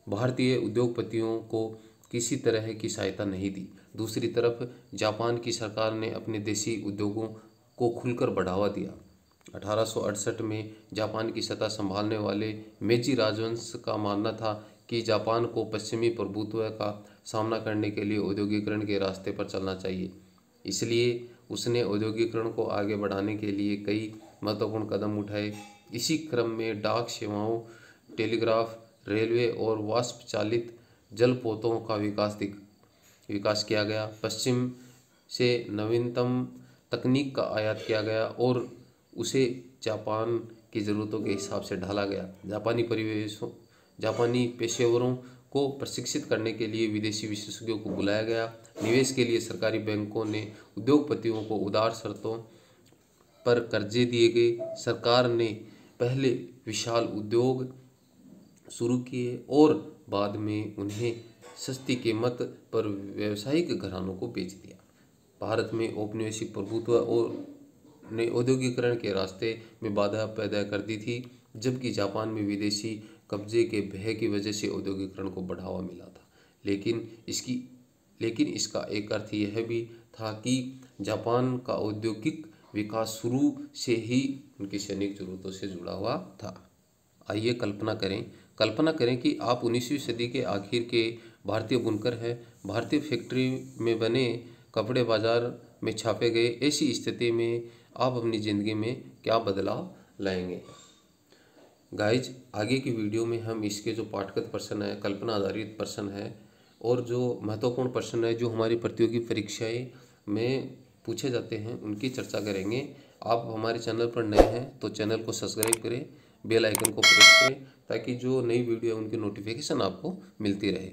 भारतीय उद्योगपतियों को किसी तरह की सहायता नहीं दी। दूसरी तरफ जापान की सरकार ने अपने देसी उद्योगों को खुलकर बढ़ावा दिया। 1868 में जापान की सत्ता संभालने वाले मेजी राजवंश का मानना था कि जापान को पश्चिमी प्रभुत्व का सामना करने के लिए औद्योगिकरण के रास्ते पर चलना चाहिए। इसलिए उसने औद्योगिकरण को आगे बढ़ाने के लिए कई महत्वपूर्ण कदम उठाए। इसी क्रम में डाक सेवाओं, टेलीग्राफ, रेलवे और वाष्प चालित जलपोतों का विकास किया गया। पश्चिम से नवीनतम तकनीक का आयात किया गया और उसे जापान की ज़रूरतों के हिसाब से ढाला गया। जापानी पेशेवरों को प्रशिक्षित करने के लिए विदेशी विशेषज्ञों को बुलाया गया। निवेश के लिए सरकारी बैंकों ने उद्योगपतियों को उदार शर्तों पर कर्जे दिए गए। सरकार ने पहले विशाल उद्योग शुरू किए और बाद में उन्हें सस्ती कीमत पर व्यावसायिक घरानों को बेच दिया। भारत में औपनिवेशिक प्रभुत्व और ने औद्योगिकरण के रास्ते में बाधा पैदा कर दी थी, जबकि जापान में विदेशी कब्जे के भय की वजह से औद्योगिकरण को बढ़ावा मिला था। लेकिन इसका एक अर्थ यह भी था कि जापान का औद्योगिक विकास शुरू से ही उनकी सैनिक जरूरतों से जुड़ा हुआ था। आइए कल्पना करें कि आप 19वीं सदी के आखिर के भारतीय बुनकर हैं। भारतीय फैक्ट्री में बने कपड़े बाजार में छापे गए। ऐसी स्थिति में आप अपनी ज़िंदगी में क्या बदलाव लाएंगे? गाइज, आगे की वीडियो में हम इसके जो पाठगत प्रश्न है, कल्पना आधारित प्रश्न है और जो महत्वपूर्ण प्रश्न है जो हमारी प्रतियोगी परीक्षाएं में पूछे जाते हैं, उनकी चर्चा करेंगे। आप हमारे चैनल पर नए हैं तो चैनल को सब्सक्राइब करें, बेल आइकन को प्रेस करें ताकि जो नई वीडियो है उनकी नोटिफिकेशन आपको मिलती रहे।